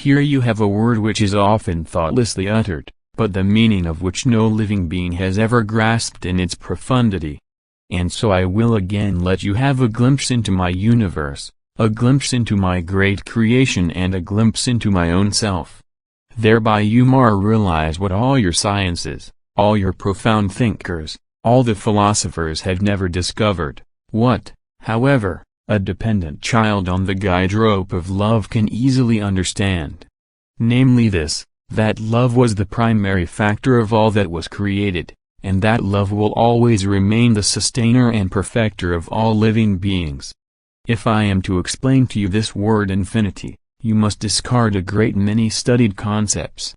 Here you have a word which is often thoughtlessly uttered, but the meaning of which no living being has ever grasped in its profundity. And so I will again let you have a glimpse into my universe, a glimpse into my great creation, and a glimpse into my own self. Thereby you more realize what all your sciences, all your profound thinkers, all the philosophers have never discovered, what, however, a dependent child on the guide rope of love can easily understand. Namely this, that love was the primary factor of all that was created, and that love will always remain the sustainer and perfecter of all living beings. If I am to explain to you this word infinity, you must discard a great many studied concepts.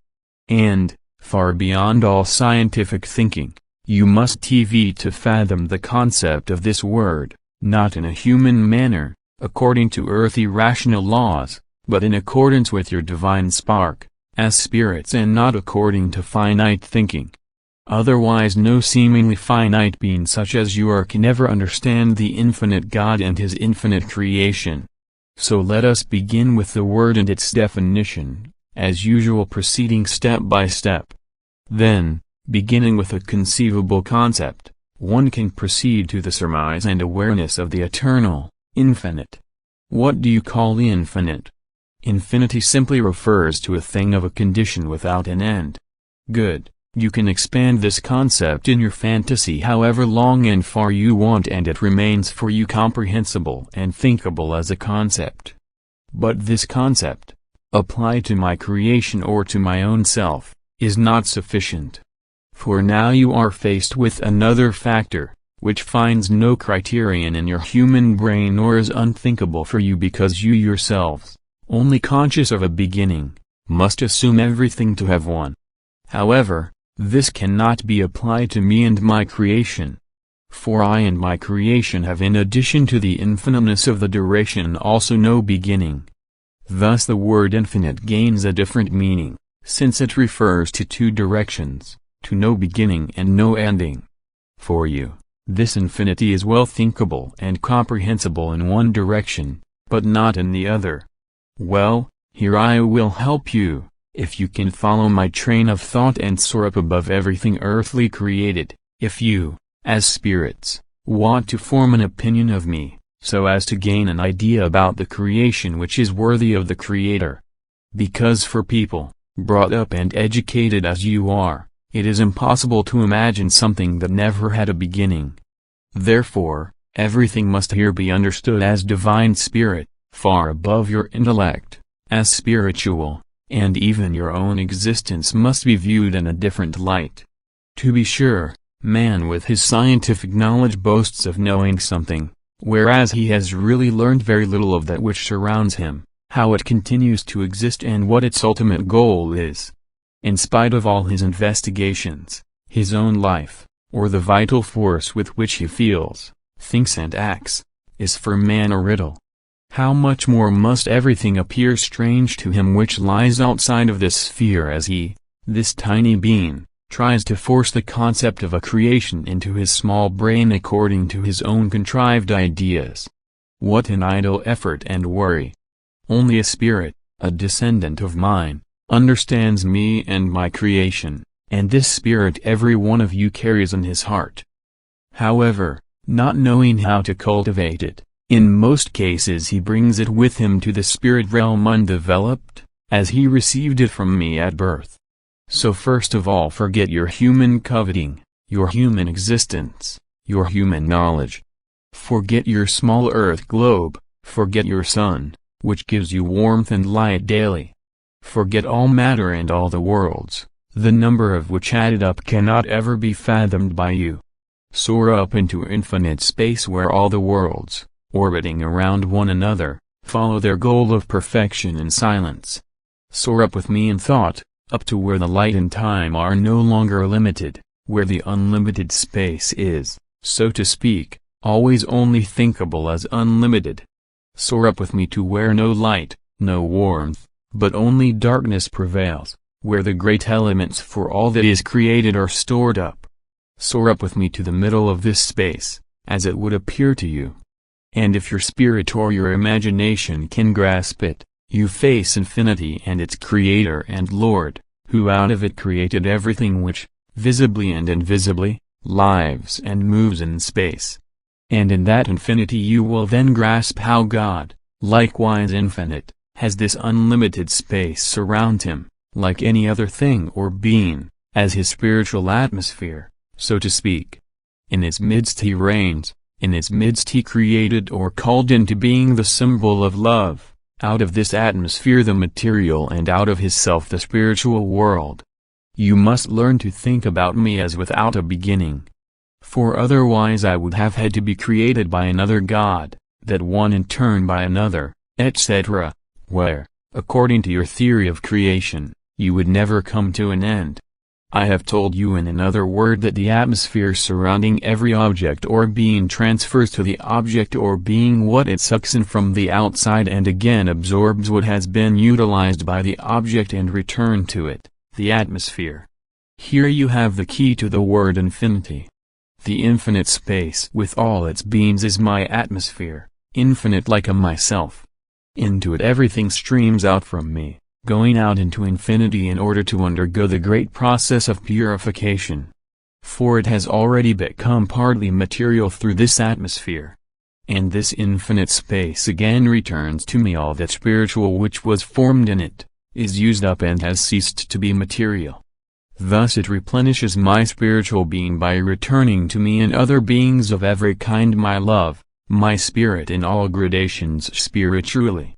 And, far beyond all scientific thinking, you must TV to fathom the concept of this word, not in a human manner, according to earthy rational laws, but in accordance with your divine spark, as spirits, and not according to finite thinking. Otherwise no seemingly finite being such as you are can ever understand the infinite God and his infinite creation. So let us begin with the word and its definition, as usual, proceeding step by step. Then, beginning with a conceivable concept, one can proceed to the surmise and awareness of the eternal, infinite. What do you call the infinite? Infinity simply refers to a thing of a condition without an end. Good, you can expand this concept in your fantasy however long and far you want, and it remains for you comprehensible and thinkable as a concept. But this concept, applied to my creation or to my own self, is not sufficient. For now you are faced with another factor, which finds no criterion in your human brain or is unthinkable for you, because you yourselves, only conscious of a beginning, must assume everything to have one. However, this cannot be applied to me and my creation. For I and my creation have, in addition to the infiniteness of the duration, also no beginning. Thus the word infinite gains a different meaning, since it refers to two directions, to no beginning and no ending. For you, this infinity is well thinkable and comprehensible in one direction, but not in the other. Well, here I will help you, if you can follow my train of thought and soar up above everything earthly created, if you, as spirits, want to form an opinion of me, so as to gain an idea about the creation which is worthy of the Creator. Because for people, brought up and educated as you are, it is impossible to imagine something that never had a beginning. Therefore, everything must here be understood as divine spirit, far above your intellect, as spiritual, and even your own existence must be viewed in a different light. To be sure, man with his scientific knowledge boasts of knowing something, whereas he has really learned very little of that which surrounds him, how it continues to exist and what its ultimate goal is. In spite of all his investigations, his own life, or the vital force with which he feels, thinks and acts, is for man a riddle. How much more must everything appear strange to him which lies outside of this sphere, as he, this tiny being, tries to force the concept of a creation into his small brain according to his own contrived ideas. What an idle effort and worry! Only a spirit, a descendant of mine, understands me and my creation, and this spirit every one of you carries in his heart. However, not knowing how to cultivate it, in most cases he brings it with him to the spirit realm undeveloped, as he received it from me at birth. So first of all forget your human coveting, your human existence, your human knowledge. Forget your small earth globe, forget your sun, which gives you warmth and light daily. Forget all matter and all the worlds, the number of which added up cannot ever be fathomed by you. Soar up into infinite space where all the worlds, orbiting around one another, follow their goal of perfection in silence. Soar up with me in thought, up to where the light and time are no longer limited, where the unlimited space is, so to speak, always only thinkable as unlimited. Soar up with me to where no light, no warmth, but only darkness prevails, where the great elements for all that is created are stored up. Soar up with me to the middle of this space, as it would appear to you. And if your spirit or your imagination can grasp it, You face infinity and its creator and Lord, who out of it created everything which, visibly and invisibly, lives and moves in space. And in that infinity you will then grasp how God, likewise infinite, has this unlimited space surround him, like any other thing or being, as his spiritual atmosphere, so to speak. In its midst he reigns, in its midst he created or called into being the symbol of love, out of this atmosphere the material and out of his self the spiritual world. You must learn to think about me as without a beginning. For otherwise I would have had to be created by another God, that one in turn by another, etc., where, according to your theory of creation, you would never come to an end. I have told you in another word that the atmosphere surrounding every object or being transfers to the object or being what it sucks in from the outside and again absorbs what has been utilized by the object and returned to it, the atmosphere. Here you have the key to the word infinity. The infinite space with all its beings is my atmosphere, infinite like a myself. Into it everything streams out from me, going out into infinity in order to undergo the great process of purification. For it has already become partly material through this atmosphere. And this infinite space again returns to me all that spiritual which was formed in it, is used up and has ceased to be material. Thus it replenishes my spiritual being by returning to me in other beings of every kind my love, my spirit in all gradations spiritually.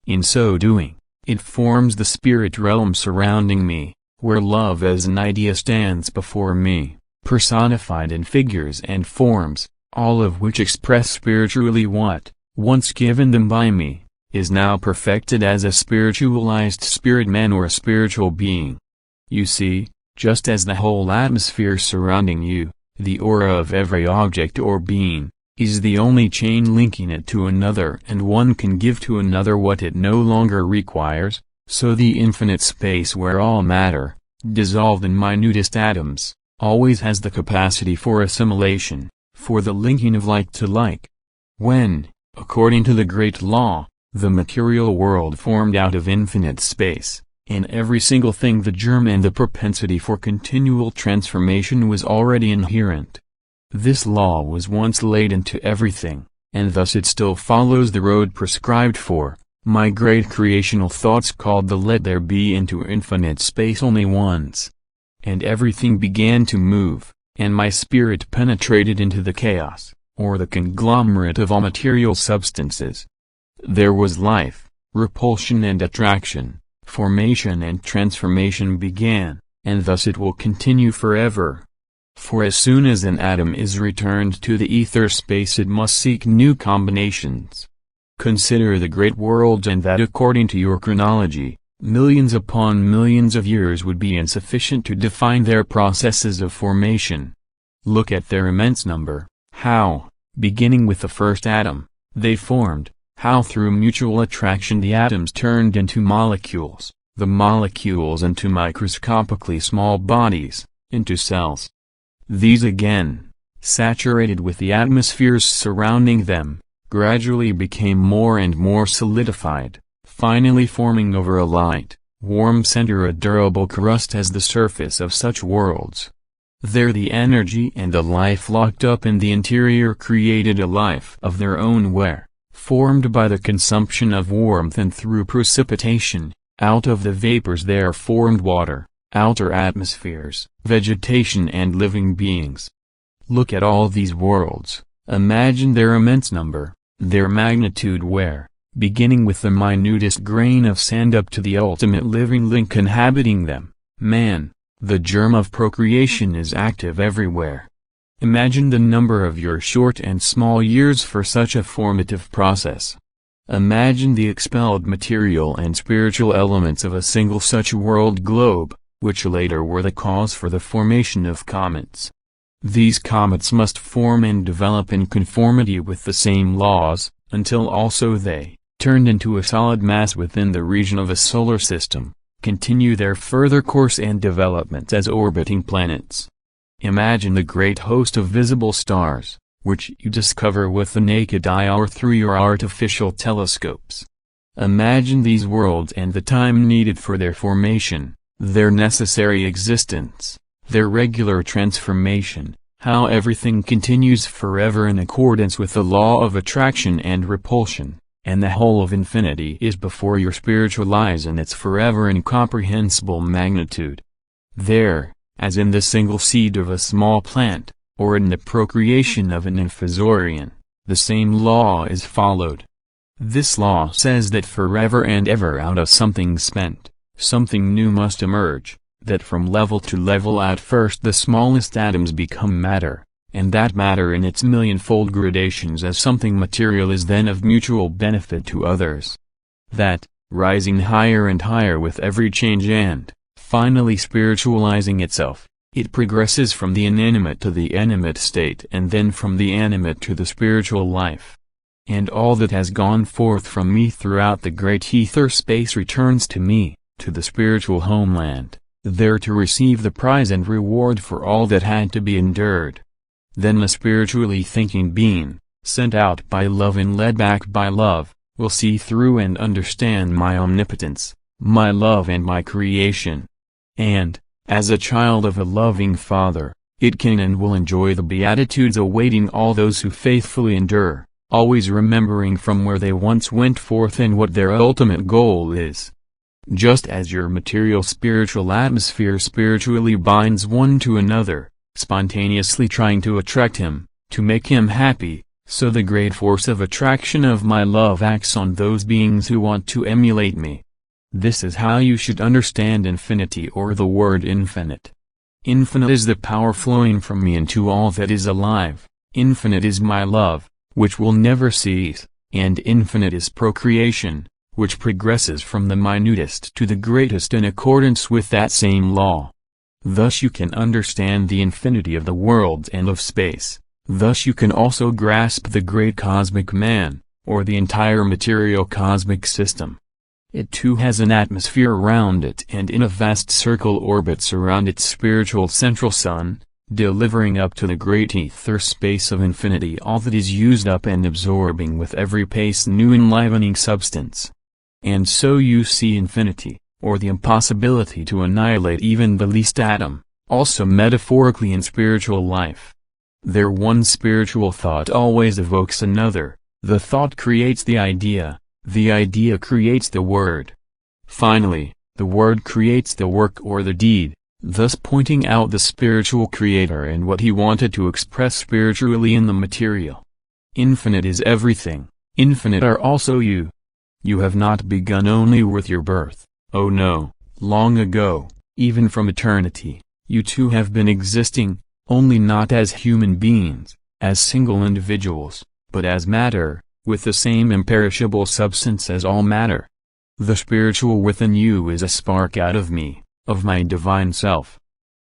In so doing, it forms the spirit realm surrounding me, where love as an idea stands before me, personified in figures and forms, all of which express spiritually what, once given them by me, is now perfected as a spiritualized spirit man or a spiritual being. You see, just as the whole atmosphere surrounding you, the aura of every object or being, is the only chain linking it to another and one can give to another what it no longer requires, so the infinite space where all matter, dissolved in minutest atoms, always has the capacity for assimilation, for the linking of like to like. When, according to the great law, the material world formed out of infinite space, in every single thing the germ and the propensity for continual transformation was already inherent. This law was once laid into everything, and thus it still follows the road prescribed for, my great creational thoughts called the let there be into infinite space only once. And everything began to move, and my spirit penetrated into the chaos, or the conglomerate of all material substances. There was life, repulsion and attraction, formation and transformation began, and thus it will continue forever. For as soon as an atom is returned to the ether space it must seek new combinations. Consider the great worlds and that according to your chronology, millions upon millions of years would be insufficient to define their processes of formation. Look at their immense number, how, beginning with the first atom, they formed, how through mutual attraction the atoms turned into molecules, the molecules into microscopically small bodies, into cells. These again, saturated with the atmospheres surrounding them, gradually became more and more solidified, finally forming over a light, warm center a durable crust as the surface of such worlds. There the energy and the life locked up in the interior created a life of their own where, formed by the consumption of warmth and through precipitation, out of the vapors there formed water, outer atmospheres, vegetation and living beings. Look at all these worlds, imagine their immense number, their magnitude where, beginning with the minutest grain of sand up to the ultimate living link inhabiting them, man, the germ of procreation is active everywhere. Imagine the number of your short and small years for such a formative process. Imagine the expelled material and spiritual elements of a single such world globe, which later were the cause for the formation of comets. These comets must form and develop in conformity with the same laws, until also they, turned into a solid mass within the region of a solar system, continue their further course and development as orbiting planets. Imagine the great host of visible stars, which you discover with the naked eye or through your artificial telescopes. Imagine these worlds and the time needed for their formation, their necessary existence, their regular transformation, how everything continues forever in accordance with the law of attraction and repulsion, and the whole of infinity is before your spiritual eyes in its forever incomprehensible magnitude. There, as in the single seed of a small plant, or in the procreation of an infusorian, the same law is followed. This law says that forever and ever out of something spent, something new must emerge, that from level to level at first the smallest atoms become matter, and that matter in its millionfold gradations as something material is then of mutual benefit to others. That, rising higher and higher with every change and, finally spiritualizing itself, it progresses from the inanimate to the animate state and then from the animate to the spiritual life. And all that has gone forth from me throughout the great ether space returns to me, to the spiritual homeland, there to receive the prize and reward for all that had to be endured. Then the spiritually thinking being, sent out by love and led back by love, will see through and understand my omnipotence, my love and my creation. And, as a child of a loving Father, it can and will enjoy the beatitudes awaiting all those who faithfully endure, always remembering from where they once went forth and what their ultimate goal is. Just as your material spiritual atmosphere spiritually binds one to another, spontaneously trying to attract him, to make him happy, so the great force of attraction of my love acts on those beings who want to emulate me. This is how you should understand infinity or the word infinite. Infinite is the power flowing from me into all that is alive, infinite is my love, which will never cease, and infinite is procreation, which progresses from the minutest to the greatest in accordance with that same law. Thus you can understand the infinity of the worlds and of space, thus you can also grasp the great cosmic man, or the entire material cosmic system. It too has an atmosphere around it and in a vast circle orbits around its spiritual central sun, delivering up to the great ether space of infinity all that is used up and absorbing with every pace new enlivening substance. And so you see infinity, or the impossibility to annihilate even the least atom, also metaphorically in spiritual life. There one spiritual thought always evokes another, the thought creates the idea creates the word. Finally, the word creates the work or the deed, thus pointing out the spiritual creator and what he wanted to express spiritually in the material. Infinite is everything, infinite are also you. You have not begun only with your birth, oh no, long ago, even from eternity, you too have been existing, only not as human beings, as single individuals, but as matter, with the same imperishable substance as all matter. The spiritual within you is a spark out of me, of my divine self.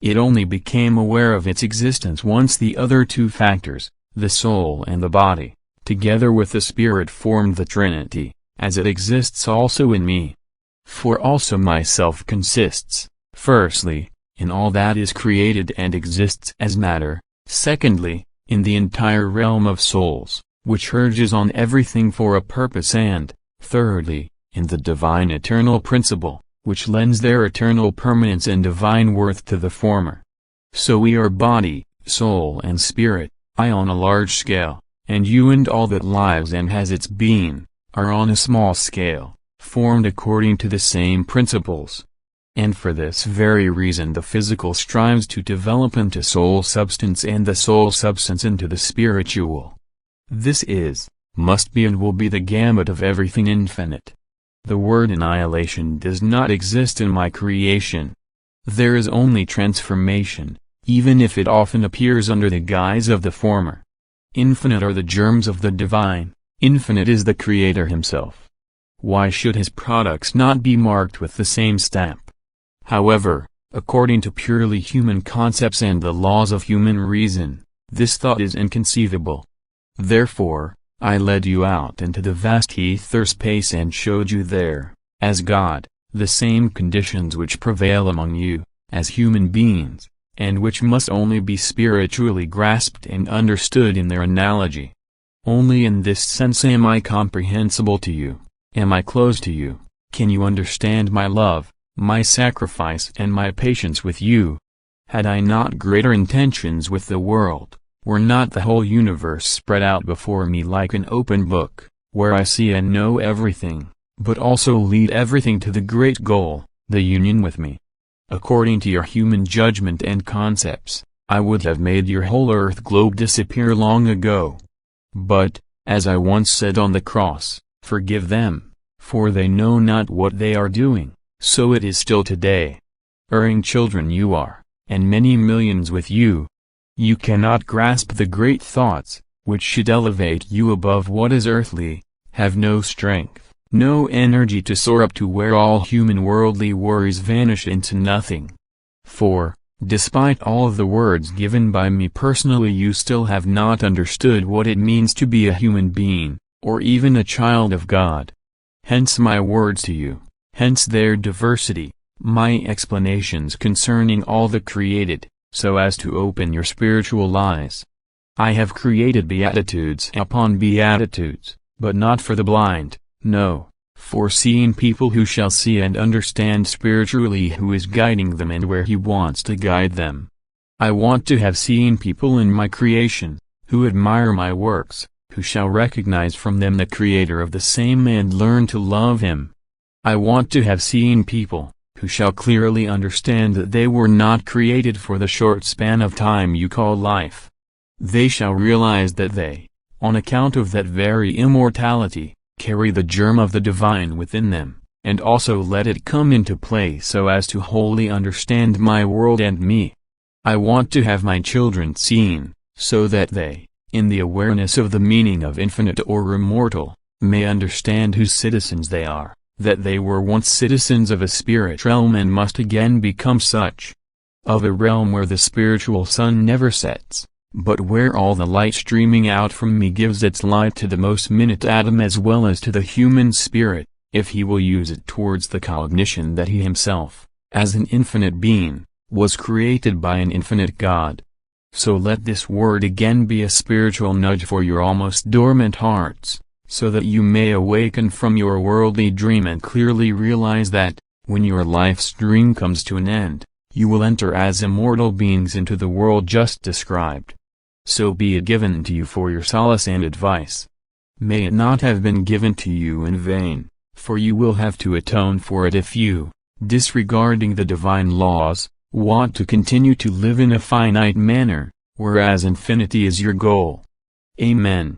It only became aware of its existence once the other two factors, the soul and the body, together with the spirit formed the Trinity, as it exists also in me. For also myself consists, firstly, in all that is created and exists as matter, secondly, in the entire realm of souls, which urges on everything for a purpose and, thirdly, in the divine eternal principle, which lends their eternal permanence and divine worth to the former. So we are body, soul and spirit, I on a large scale, and you and all that lives and has its being, are on a small scale, formed according to the same principles. And for this very reason the physical strives to develop into soul substance and the soul substance into the spiritual. This is, must be and will be the gamut of everything infinite. The word annihilation does not exist in my creation. There is only transformation, even if it often appears under the guise of the former. Infinite are the germs of the divine, infinite is the Creator himself. Why should his products not be marked with the same stamp? However, according to purely human concepts and the laws of human reason, this thought is inconceivable. Therefore, I led you out into the vast ether space and showed you there, as God, the same conditions which prevail among you, as human beings, and which must only be spiritually grasped and understood in their analogy. Only in this sense am I comprehensible to you, Am I close to you? Can you understand my love, my sacrifice and my patience with you? Had I not greater intentions with the world, were not the whole universe spread out before me like an open book, where I see and know everything, but also lead everything to the great goal, the union with me? According to your human judgment and concepts, I would have made your whole earth globe disappear long ago. But, as I once said on the cross, forgive them, for they know not what they are doing, so it is still today. Erring children you are, and many millions with you. You cannot grasp the great thoughts, which should elevate you above what is earthly, have no strength, no energy to soar up to where all human worldly worries vanish into nothing. For, despite all of the words given by me personally, you still have not understood what it means to be a human being, or even a child of God. Hence my words to you, hence their diversity, my explanations concerning all the created, so as to open your spiritual eyes. I have created beatitudes upon beatitudes, but not for the blind, no, for seeing people who shall see and understand spiritually who is guiding them and where he wants to guide them. I want to have seeing people in my creation, who admire my works, who shall recognize from them the Creator of the same and learn to love Him. I want to have seeing people, who shall clearly understand that they were not created for the short span of time you call life. They shall realize that they, on account of that very immortality, carry the germ of the divine within them, and also let it come into play so as to wholly understand my world and me. I want to have my children seeing, so that they, in the awareness of the meaning of infinite or immortal, may understand whose citizens they are, that they were once citizens of a spirit realm and must again become such. Of a realm where the spiritual sun never sets, but where all the light streaming out from me gives its light to the most minute atom as well as to the human spirit, if he will use it towards the cognition that he himself, as an infinite being, was created by an infinite God. So let this word again be a spiritual nudge for your almost dormant hearts, so that you may awaken from your worldly dream and clearly realize that, when your life's dream comes to an end, you will enter as immortal beings into the world just described. So be it given to you for your solace and advice. May it not have been given to you in vain, for you will have to atone for it if you, disregarding the divine laws, want to continue to live in a finite manner, whereas infinity is your goal. Amen.